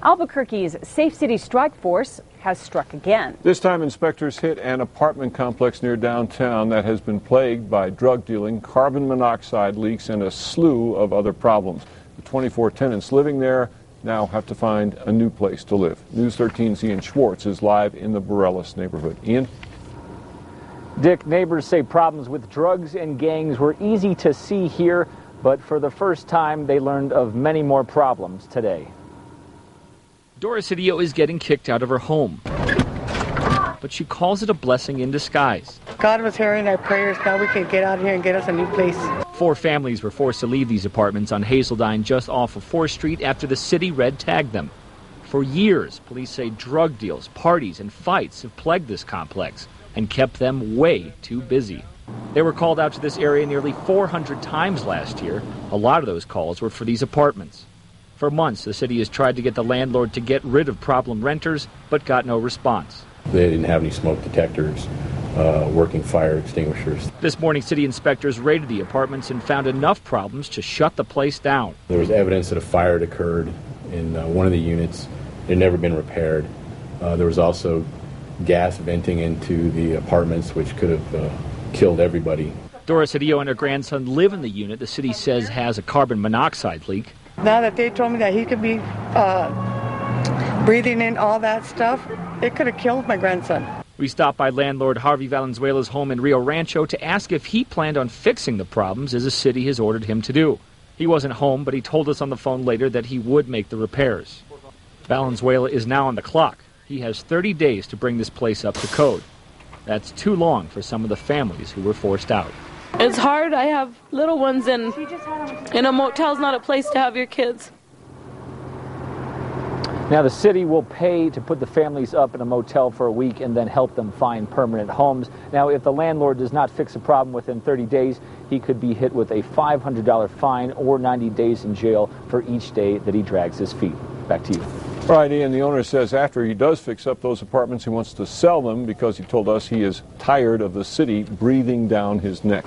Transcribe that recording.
Albuquerque's Safe City Strike Force has struck again. This time inspectors hit an apartment complex near downtown that has been plagued by drug dealing, carbon monoxide leaks, and a slew of other problems. The 24 tenants living there now have to find a new place to live. News 13's Ian Schwartz is live in the Borellis neighborhood. Ian? Dick, neighbors say problems with drugs and gangs were easy to see here, but for the first time they learned of many more problems today. Doris Cedillo is getting kicked out of her home, but she calls it a blessing in disguise. God was hearing our prayers. Now we can get out of here and get us a new place. 4 families were forced to leave these apartments on Hazeldine just off of 4th Street after the city red tagged them. For years, police say drug deals, parties, and fights have plagued this complex and kept them way too busy. They were called out to this area nearly 400 times last year. A lot of those calls were for these apartments. For months, the city has tried to get the landlord to get rid of problem renters, but got no response. They didn't have any smoke detectors, working fire extinguishers. This morning, city inspectors raided the apartments and found enough problems to shut the place down. There was evidence that a fire had occurred in one of the units. It had never been repaired. There was also gas venting into the apartments, which could have killed everybody. Doris Cedillo and her grandson live in the unit the city says has a carbon monoxide leak. Now that they told me that he could be breathing in all that stuff, it could have killed my grandson. We stopped by landlord Harvey Valenzuela's home in Rio Rancho to ask if he planned on fixing the problems as the city has ordered him to do. He wasn't home, but he told us on the phone later that he would make the repairs. Valenzuela is now on the clock. He has 30 days to bring this place up to code. That's too long for some of the families who were forced out. It's hard. I have little ones, and a motel's not a place to have your kids. Now, the city will pay to put the families up in a motel for a week and then help them find permanent homes. Now, if the landlord does not fix a problem within 30 days, he could be hit with a $500 fine or 90 days in jail for each day that he drags his feet. Back to you. All right, Ian, the owner says after he does fix up those apartments, he wants to sell them because he told us he is tired of the city breathing down his neck.